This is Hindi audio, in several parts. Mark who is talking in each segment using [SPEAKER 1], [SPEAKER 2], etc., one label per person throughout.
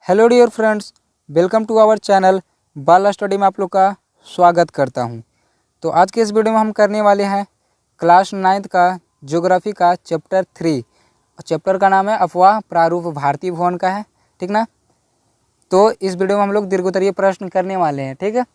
[SPEAKER 1] Hello dear friends, welcome to our channel Bala study में आप लोग का स्वागत करता हूं। तो आज के इस वीडियो में हम करने वाले हैं क्लास 9th का ज्योग्राफी का चैप्टर 3। चैप्टर का नाम है अफवाह प्रारूप भारतीय भवन का है, ठीक ना। तो इस वीडियो में हम लोग दीर्घोत्तरीय प्रश्न करने वाले हैं, ठीक है।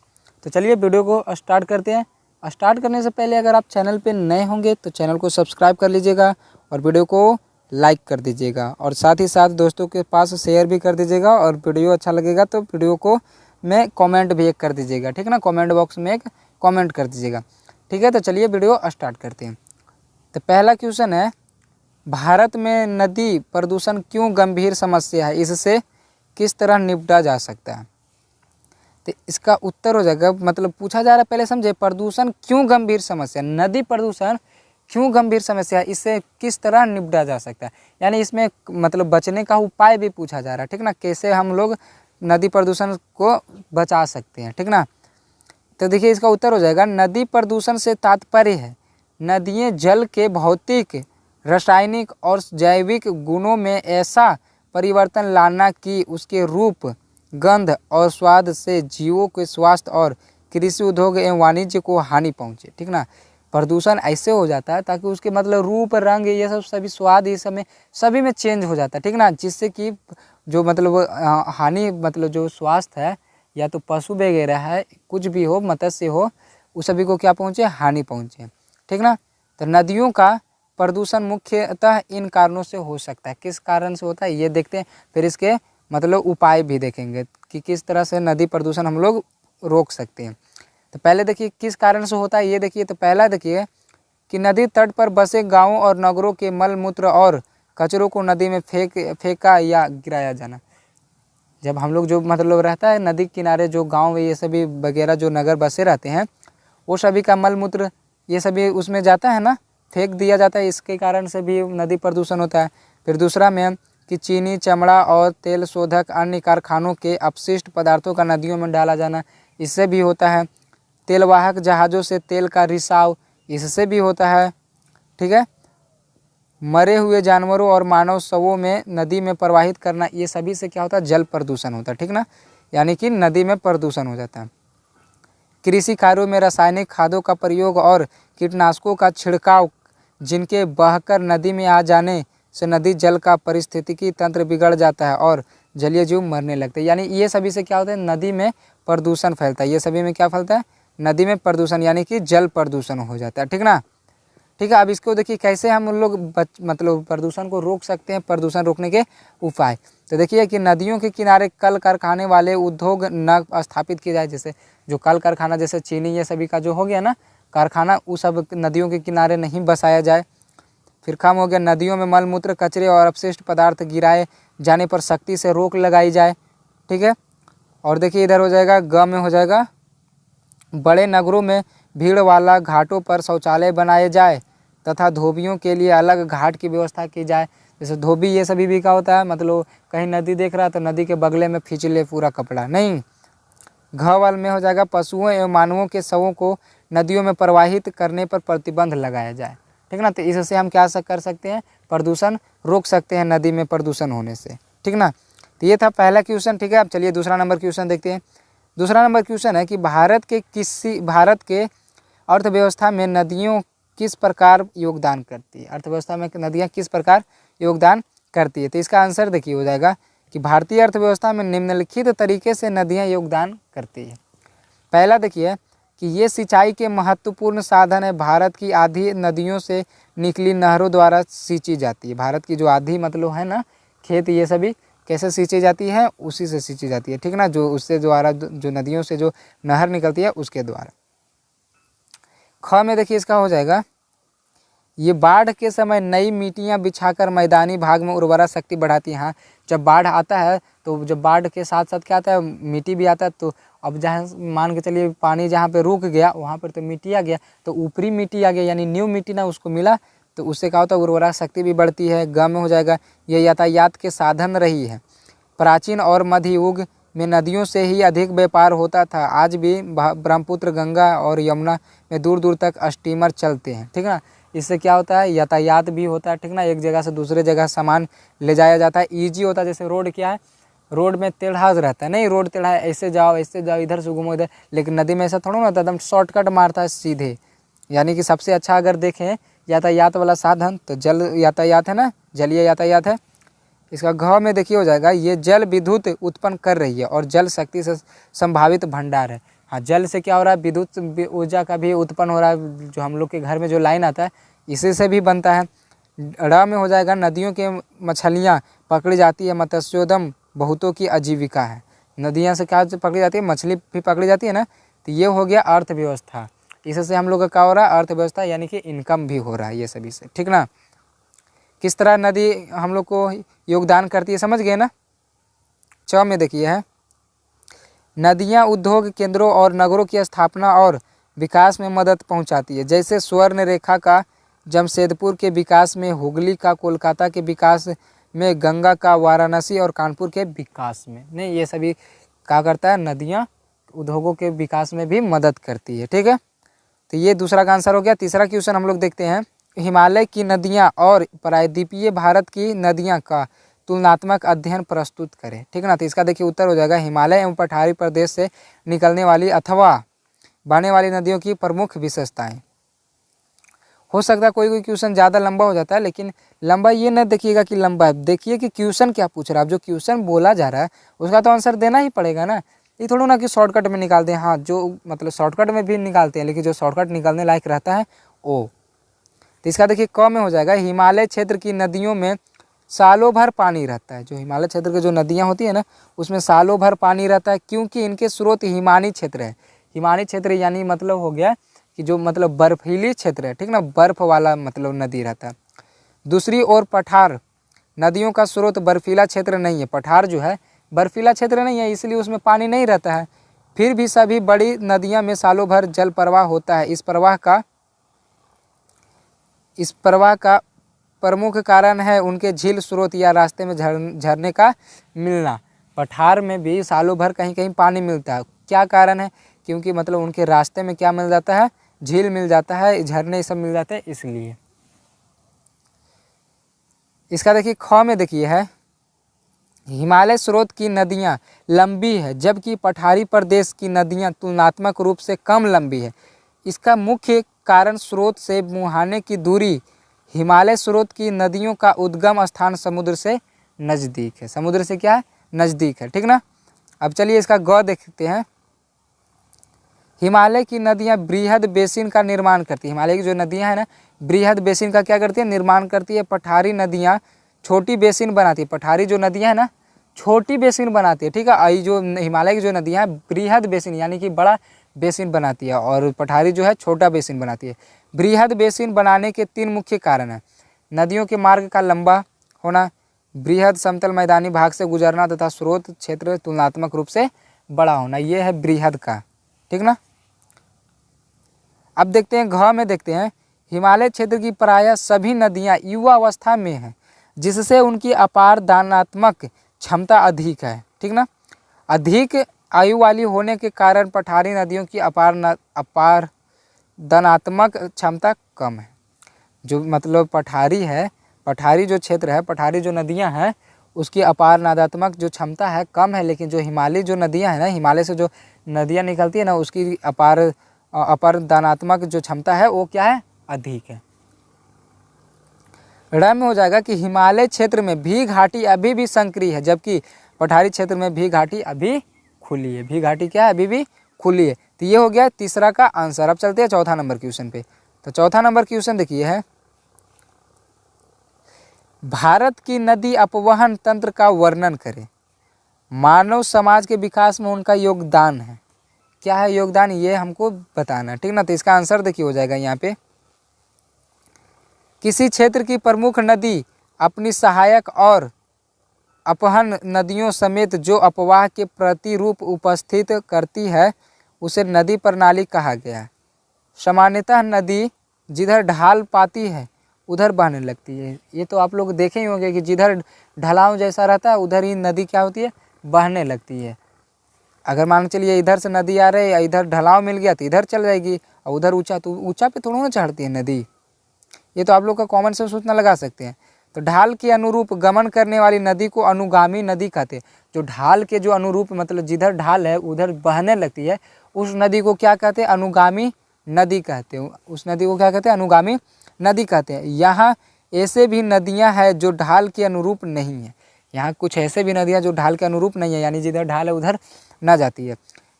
[SPEAKER 1] तो चलिए वीडियो को स्टार्ट करते हैं। स्टार्ट करने से पहले अगर आप चैनल पर नए होंगे तो चैनल को सब्सक्राइब कर लीजिएगा और वीडियो को लाइक कर दीजिएगा और साथ ही साथ दोस्तों के पास शेयर भी कर दीजिएगा। और वीडियो अच्छा लगेगा तो वीडियो को में कमेंट भी एक कर दीजिएगा, ठीक है ना। कमेंट बॉक्स में एक कमेंट कर दीजिएगा, ठीक है। तो चलिए वीडियो स्टार्ट करते हैं। तो पहला क्वेश्चन है, भारत में नदी प्रदूषण क्यों गंभीर समस्या है, इससे किस तरह निपटा जा सकता है। तो इसका उत्तर हो जाएगा, मतलब पूछा जा रहा है, पहले समझे प्रदूषण क्यों गंभीर समस्या, नदी प्रदूषण क्यों गंभीर समस्या है, इससे किस तरह निपटा जा सकता है। यानी इसमें मतलब बचने का उपाय भी पूछा जा रहा है, ठीक ना। कैसे हम लोग नदी प्रदूषण को बचा सकते हैं, ठीक ना। तो देखिए इसका उत्तर हो जाएगा, नदी प्रदूषण से तात्पर्य है नदियाँ जल के भौतिक, रासायनिक और जैविक गुणों में ऐसा परिवर्तन लाना कि उसके रूप, गंध और स्वाद से जीवों के स्वास्थ्य और कृषि उद्योग एवं वाणिज्य को हानि पहुँचे, ठीक ना। प्रदूषण ऐसे हो जाता है ताकि उसके मतलब रूप, रंग, ये सब सभी स्वाद, ये सब में सभी में चेंज हो जाता है, ठीक ना। जिससे कि जो मतलब हानि, मतलब जो स्वास्थ्य है या तो पशु वगैरह है, कुछ भी हो, मत्स्य हो, उस सभी को क्या पहुँचे, हानि पहुँचे, ठीक ना। तो नदियों का प्रदूषण मुख्यतः इन कारणों से हो सकता है। किस कारण से होता है ये देखते हैं, फिर इसके मतलब उपाय भी देखेंगे कि किस तरह से नदी प्रदूषण हम लोग रोक सकते हैं। तो पहले देखिए किस कारण से होता है ये देखिए। तो पहला देखिए कि नदी तट पर बसे गांवों और नगरों के मल मूत्र और कचरों को नदी में फेंका या गिराया जाना। जब हम लोग जो मतलब रहता है नदी किनारे जो गांव ये सभी वगैरह जो नगर बसे रहते हैं, वो सभी का मल मूत्र ये सभी उसमें जाता है ना, फेंक दिया जाता है। इसके कारण से भी नदी प्रदूषण होता है। फिर दूसरा में कि चीनी, चमड़ा और तेल शोधक अन्य कारखानों के अपशिष्ट पदार्थों का नदियों में डाला जाना, इससे भी होता है। तेलवाहक जहाज़ों से तेल का रिसाव, इससे भी होता है, ठीक है। मरे हुए जानवरों और मानव शवों में नदी में प्रवाहित करना, ये सभी से क्या होता है, जल प्रदूषण होता है, ठीक ना। यानी कि नदी में प्रदूषण हो जाता है। कृषि कार्यों में रासायनिक खादों का प्रयोग और कीटनाशकों का छिड़काव, जिनके बहकर नदी में आ जाने से नदी जल का पारिस्थितिकी तंत्र बिगड़ जाता है और जलीय जीव मरने लगते हैं। यानी ये सभी से क्या होता है, नदी में प्रदूषण फैलता है। ये सभी में क्या फैलता है, नदी में प्रदूषण, यानी कि जल प्रदूषण हो जाता है, ठीक ना। ठीक है, अब इसको देखिए कैसे हम लोग मतलब प्रदूषण को रोक सकते हैं, प्रदूषण रोकने के उपाय। तो देखिए कि नदियों के किनारे कल कारखाने वाले उद्योग न स्थापित किए जाए। जैसे जो कल कारखाना, जैसे चीनी ये सभी का जो हो गया ना कारखाना, वो सब नदियों के किनारे नहीं बसाया जाए। फिर कम हो गया, नदियों में मल मूत्र, कचरे और अपशिष्ट पदार्थ गिराए जाने पर सख्ती से रोक लगाई जाए, ठीक है। और देखिए इधर हो जाएगा, ग में हो जाएगा, बड़े नगरों में भीड़ वाला घाटों पर शौचालय बनाए जाए तथा धोबियों के लिए अलग घाट की व्यवस्था की जाए। जैसे धोबी ये सभी भी क्या होता है, मतलब कहीं नदी देख रहा है तो नदी के बगले में खींच ले पूरा कपड़ा, नहीं। घ वाल में हो जाएगा, पशुओं एवं मानवों के शवों को नदियों में प्रवाहित करने पर प्रतिबंध लगाया जाए, ठीक ना। तो इससे हम क्या कर सकते हैं, प्रदूषण रोक सकते हैं, नदी में प्रदूषण होने से, ठीक ना। तो ये था पहला क्वेश्चन, ठीक है। अब चलिए दूसरा नंबर क्वेश्चन देखते हैं। दूसरा नंबर क्वेश्चन है कि भारत के अर्थव्यवस्था में नदियों किस प्रकार योगदान करती है। अर्थव्यवस्था में नदियाँ किस प्रकार योगदान करती है। तो इसका आंसर देखिए हो जाएगा कि भारतीय अर्थव्यवस्था में निम्नलिखित तरीके से नदियाँ योगदान करती है। पहला देखिए कि ये सिंचाई के महत्वपूर्ण साधन है। भारत की आधी नदियों से निकली नहरों द्वारा सींची जाती है। भारत की जो आधी मतलब है ना खेत, ये सभी कैसे सींची जाती है, उसी से सींची जाती है, ठीक ना। जो उससे द्वारा जो नदियों से जो नहर निकलती है उसके द्वारा। ख में देखिए इसका हो जाएगा, ये बाढ़ के समय नई मिट्टियाँ बिछाकर मैदानी भाग में उर्वरा शक्ति बढ़ाती है। हाँ, जब बाढ़ आता है तो जब बाढ़ के साथ साथ क्या आता है, मिट्टी भी आता है। तो अब जहाँ मान के चलिए पानी जहाँ पे रुक गया वहाँ पर तो मिट्टी आ गया, तो ऊपरी मिट्टी आ गया, यानी न्यू मिट्टी ना उसको मिला, तो उससे क्या होता है, उर्वरा शक्ति भी बढ़ती है। ग में हो जाएगा, ये यातायात के साधन रही है। प्राचीन और मध्य युग में नदियों से ही अधिक व्यापार होता था। आज भी ब्रह्मपुत्र, गंगा और यमुना में दूर दूर तक स्टीमर चलते हैं, ठीक ना। इससे क्या होता है, यातायात भी होता है, ठीक ना। एक जगह से दूसरे जगह सामान ले जाया जाता है, ईजी होता है। जैसे रोड क्या है, रोड में टेढ़ा रहता है, नहीं रोड टेढ़ा है, ऐसे जाओ इधर से घूमो इधर, लेकिन नदी में ऐसा थोड़ा ना होता है, एकदम शॉर्टकट मारता है सीधे। यानी कि सबसे अच्छा अगर देखें यातायात वाला साधन तो जल यातायात है ना, जलीय यातायात है। इसका घ में देखिए हो जाएगा, ये जल विद्युत उत्पन्न कर रही है और जल शक्ति से संभावित भंडार है। हाँ, जल से क्या हो रहा है, विद्युत ऊर्जा का भी उत्पन्न हो रहा है, जो हम लोग के घर में जो लाइन आता है इसी से भी बनता है। ड़ में हो जाएगा, नदियों के मछलियाँ पकड़ी जाती है, मत्स्योद्यम बहुतों की आजीविका है। नदियाँ से क्या पकड़ी जाती है, मछली भी पकड़ी जाती है ना, तो ये हो गया अर्थव्यवस्था। इससे हम लोग का क्या हो रहा है, अर्थव्यवस्था यानी कि इनकम भी हो रहा है ये सभी से, ठीक ना। किस तरह नदी हम लोग को योगदान करती है समझ गए ना। च में देखिए है, नदियाँ उद्योग केंद्रों और नगरों की स्थापना और विकास में मदद पहुंचाती है। जैसे स्वर्ण रेखा का जमशेदपुर के विकास में, हुगली का कोलकाता के विकास में, गंगा का वाराणसी और कानपुर के विकास में। नहीं, ये सभी क्या करता है, नदियाँ उद्योगों के विकास में भी मदद करती है, ठीक है। तो ये दूसरा का आंसर हो गया। तीसरा क्वेश्चन हम लोग देखते हैं, हिमालय की नदियाँ और प्रायद्वीपीय भारत की नदियाँ का तुलनात्मक अध्ययन प्रस्तुत करें, ठीक ना। तो इसका देखिए उत्तर हो जाएगा, हिमालय एवं पठारी प्रदेश से निकलने वाली अथवा बहने वाली नदियों की प्रमुख विशेषताएं। हो सकता है कोई कोई क्वेश्चन ज़्यादा लंबा हो जाता है, लेकिन लंबा ये न देखिएगा कि लंबा है, देखिए कि क्वेश्चन क्या पूछ रहा है। अब जो क्वेश्चन बोला जा रहा है उसका तो आंसर देना ही पड़ेगा ना। ये थोड़ा ना कि शॉर्टकट में निकालते हैं, हाँ जो मतलब शॉर्टकट में भी निकालते हैं, लेकिन जो शॉर्टकट निकालने लायक रहता है वो। तो इसका देखिए क में हो जाएगा, हिमालय क्षेत्र की नदियों में सालों भर पानी रहता है। जो हिमालय क्षेत्र की जो नदियाँ होती है ना, उसमें सालों भर पानी रहता है, क्योंकि इनके स्रोत हिमानी क्षेत्र है। हिमानी क्षेत्र यानी मतलब हो गया कि जो मतलब बर्फीली क्षेत्र है, ठीक ना, बर्फ वाला मतलब नदी रहता है। दूसरी ओर पठार नदियों का स्रोत बर्फीला क्षेत्र नहीं है। पठार जो है बर्फीला क्षेत्र नहीं है, इसलिए उसमें पानी नहीं रहता है। फिर भी सभी बड़ी नदियां में सालों भर जल प्रवाह होता है। इस प्रवाह का प्रमुख कारण है उनके झील, स्रोत या रास्ते में झरने का मिलना। पठार में भी सालों भर कहीं कहीं पानी मिलता है। क्या कारण है, क्योंकि मतलब उनके रास्ते में क्या मिल जाता है, झील मिल जाता है, झरने सब मिल जाते हैं, इसलिए। इसका देखिए ख में देखिए है, हिमालय स्रोत की नदियां लंबी है, जबकि पठारी प्रदेश की नदियां तुलनात्मक रूप से कम लंबी है। इसका मुख्य कारण स्रोत से मुहाने की दूरी। हिमालय स्रोत की नदियों का उद्गम स्थान समुद्र से नज़दीक है। समुद्र से क्या है, नज़दीक है, ठीक ना। अब चलिए इसका ग देखते हैं। हिमालय की नदियां बृहद बेसिन का निर्माण करती है। हिमालय की जो नदियां हैं ना, बृहद बेसिन का क्या करती है, निर्माण करती है। पठारी नदियां छोटी बेसिन बनाती है। पठारी जो नदियां हैं ना, छोटी बेसिन बनाती है, ठीक है। आई जो हिमालय की जो नदियां हैं बृहद बेसिन यानी कि बड़ा बेसिन बनाती है, और पठारी जो है छोटा बेसिन बनाती है। बृहद बेसिन बनाने के 3 मुख्य कारण हैं। नदियों के मार्ग का लंबा होना, बृहद समतल मैदानी भाग से गुजरना तथा स्रोत क्षेत्र तुलनात्मक रूप से बड़ा होना। ये है बृहद का, ठीक ना। अब देखते हैं घ में देखते हैं, हिमालय क्षेत्र की प्रायः सभी नदियां युवा अवस्था में हैं, जिससे उनकी अपार दानात्मक क्षमता अधिक है, ठीक ना। अधिक आयु वाली होने के कारण पठारी नदियों की अपार दानात्मक क्षमता कम है। जो मतलब पठारी है, पठारी जो क्षेत्र है, पठारी जो नदियां हैं उसकी अपार नादात्मक जो क्षमता है कम है, लेकिन जो हिमालय जो नदियां हैं ना, हिमालय से जो नदियां निकलती है ना, उसकी अपार दानात्मक जो क्षमता है वो क्या है, अधिक है। ड़ में हो जाएगा कि हिमालय क्षेत्र में भी घाटी अभी भी संकरी है, जबकि पठारी क्षेत्र में भी घाटी अभी खुली है। भी घाटी क्या है, अभी भी खुली है। तो ये हो गया तीसरा का आंसर। अब चलते हैं चौथा नंबर क्वेश्चन पे। तो चौथा नंबर क्वेश्चन देखिए है, भारत की नदी अपवहन तंत्र का वर्णन करें। मानव समाज के विकास में उनका योगदान है। क्या है योगदान, ये हमको बताना, ठीक ना। तो इसका आंसर देखिए हो जाएगा यहाँ पे, किसी क्षेत्र की प्रमुख नदी अपनी सहायक और अपहन नदियों समेत जो अपवाह के प्रतिरूप उपस्थित करती है उसे नदी प्रणाली कहा गया है। सामान्यतः नदी जिधर ढाल पाती है उधर बहने लगती है। ये तो आप लोग देखे ही होंगे कि जिधर ढलाव जैसा रहता है उधर ही नदी क्या होती है, बहने लगती है। अगर मान चलिए इधर से नदी आ रही है, इधर ढलाव मिल गया तो इधर चल जाएगी, और उधर ऊंचा तो ऊंचा पे थोड़ा ना चढ़ती है नदी। ये तो आप लोग का कॉमन सेंस उतना लगा सकते हैं। तो ढाल के अनुरूप गमन करने वाली नदी को अनुगामी नदी कहते हैं। जो ढाल के जो अनुरूप मतलब जिधर ढाल है उधर बहने लगती है, उस नदी को क्या कहते हैं? अनुगामी नदी कहते हैं। उस नदी को क्या कहते हैं? अनुगामी नदी कहते हैं। यहाँ ऐसे भी नदियाँ हैं जो ढाल के अनुरूप नहीं है। यहाँ कुछ ऐसे भी नदियाँ जो ढाल के अनुरूप नहीं है, यानी जिधर ढाल है उधर ना जाती है।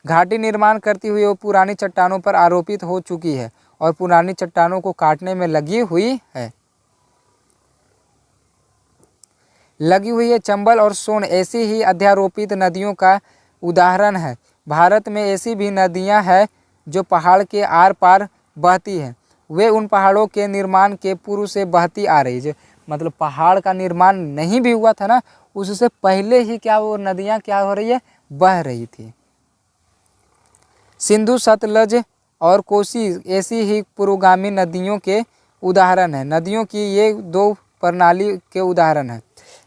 [SPEAKER 1] घाटी निर्माण करती हुई वो पुरानी चट्टानों पर आरोपित हो चुकी है और पुरानी चट्टानों को काटने में लगी हुई है। चंबल और सोन ऐसी ही अध्यारोपित नदियों का उदाहरण है। भारत में ऐसी भी नदियां हैं जो पहाड़ के आर पार बहती हैं। वे उन पहाड़ों के निर्माण के पूर्व से बहती आ रही है। मतलब पहाड़ का निर्माण नहीं भी हुआ था ना, उससे पहले ही क्या वो नदियां क्या हो रही है? बह रही थी। सिंधु, सतलज और कोसी ऐसी ही पुरोगामी नदियों के उदाहरण हैं। नदियों की ये दो प्रणाली के उदाहरण हैं।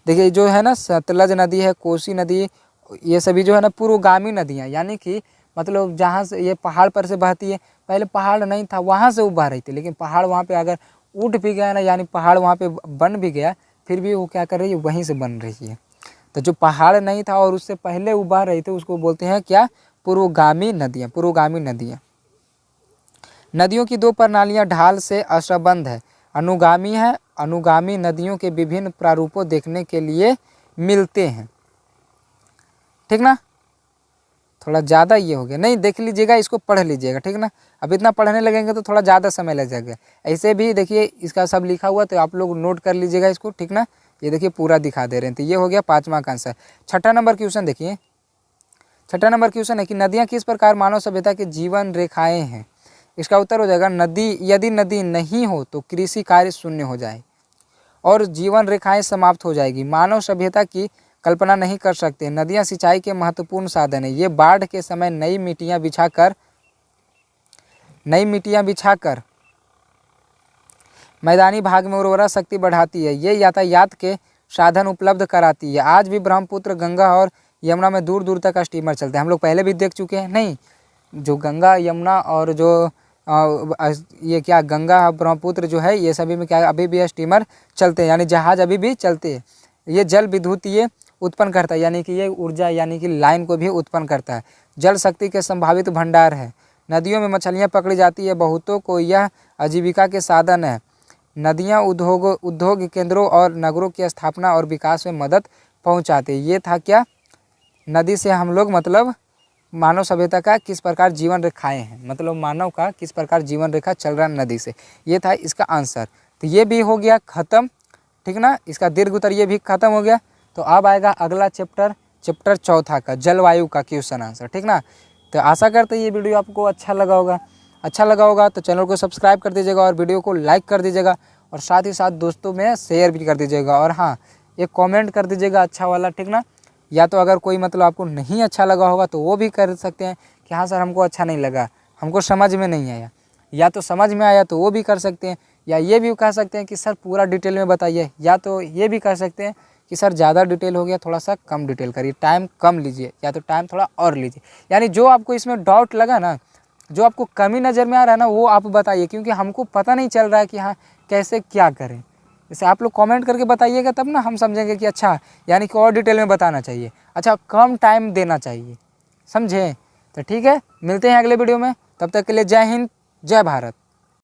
[SPEAKER 1] देखिए जो है ना, सतलज नदी है, कोसी नदी, ये सभी जो है ना पूर्वगामी नदियाँ, यानी कि मतलब जहाँ से ये पहाड़ पर से बहती है। पहले पहाड़ नहीं था, वहाँ से वो बह रही थी, लेकिन पहाड़ वहाँ पे अगर उठ भी गया ना, यानी पहाड़ वहाँ पे बन भी गया, फिर भी वो क्या कर रही है? वहीं से बन रही है। तो जो पहाड़ नहीं था और उससे पहले वो बह रही थी, उसको बोलते हैं क्या? पूर्वगामी नदियाँ। पूर्वगामी नदियाँ। नदियों की दो प्रणालियाँ ढाल से असंबद्ध है, अनुगामी है। अनुगामी नदियों के विभिन्न प्रारूपों देखने के लिए मिलते हैं। ठीक ना? थोड़ा ज़्यादा ये हो गया, नहीं देख लीजिएगा, इसको पढ़ लीजिएगा। ठीक ना? अब इतना पढ़ने लगेंगे तो थोड़ा ज़्यादा समय लग जाएगा। ऐसे भी देखिए इसका सब लिखा हुआ, तो आप लोग नोट कर लीजिएगा इसको। ठीक ना? ये देखिए पूरा दिखा दे रहे हैं। तो ये हो गया 5वां का आंसर। 6ठा नंबर क्वेश्चन देखिए। 6ठा नंबर क्वेश्चन है कि नदियाँ किस प्रकार मानव सभ्यता की जीवन रेखाएँ हैं? इसका उत्तर हो जाएगा नदी, यदि नदी नहीं हो तो कृषि कार्य शून्य हो जाए और जीवन रेखाएं समाप्त हो जाएगी। मानव सभ्यता की कल्पना नहीं कर सकते। नदियां सिंचाई के महत्वपूर्ण साधन है। ये बाढ़ के समय नई मिट्टियां बिछाकर मैदानी भाग में उर्वरा शक्ति बढ़ाती है। ये यातायात के साधन उपलब्ध कराती है। आज भी ब्रह्मपुत्र, गंगा और यमुना में दूर दूर तक स्टीमर चलते हैं। हम लोग पहले भी देख चुके हैं, नहीं? जो गंगा, यमुना और जो ये क्या गंगा, ब्रह्मपुत्र जो है, ये सभी में क्या अभी भी स्टीमर चलते हैं, यानी जहाज अभी भी चलते हैं। ये जल विद्युतीय उत्पन्न करता है, यानी कि ये ऊर्जा यानी कि लाइन को भी उत्पन्न करता है। जल शक्ति के संभावित भंडार है। नदियों में मछलियाँ पकड़ी जाती है। बहुतों को यह आजीविका के साधन है। नदियाँ उद्योग केंद्रों और नगरों की स्थापना और विकास में मदद पहुँचाती है। ये था क्या? नदी से हम लोग मतलब मानव सभ्यता का किस प्रकार जीवन रेखाएं हैं, मतलब मानव का किस प्रकार जीवन रेखा चल रहा है नदी से। ये था इसका आंसर। तो ये भी हो गया ख़त्म। ठीक ना? इसका दीर्घ उत्तर ये भी ख़त्म हो गया। तो अब आएगा अगला चैप्टर 4 का जलवायु का क्वेश्चन आंसर। ठीक ना? तो आशा करते हैं ये वीडियो आपको अच्छा लगा होगा। तो चैनल को सब्सक्राइब कर दीजिएगा और वीडियो को लाइक कर दीजिएगा और साथ ही साथ दोस्तों में शेयर भी कर दीजिएगा। और हाँ, एक कॉमेंट कर दीजिएगा अच्छा वाला। ठीक ना? या तो अगर कोई मतलब आपको नहीं अच्छा लगा होगा तो वो भी कर सकते हैं कि हाँ सर हमको अच्छा नहीं लगा, हमको समझ में नहीं आया। या तो समझ में आया तो वो भी कर सकते हैं, या ये भी कह सकते हैं कि सर पूरा डिटेल में बताइए, या तो ये भी कह सकते हैं कि सर ज़्यादा डिटेल हो गया, थोड़ा सा कम डिटेल करिए, टाइम कम लीजिए, या तो टाइम थोड़ा और लीजिए। यानी जो आपको इसमें डाउट लगा ना, जो आपको कमी नज़र में आ रहा है ना, वो आप बताइए, क्योंकि हमको पता नहीं चल रहा है कि हाँ कैसे क्या करें। जैसे आप लोग कमेंट करके बताइएगा तब ना हम समझेंगे कि अच्छा, यानी कि और डिटेल में बताना चाहिए, अच्छा कम टाइम देना चाहिए, समझे? तो ठीक है, मिलते हैं अगले वीडियो में। तब तक के लिए जय हिंद, जय भारत।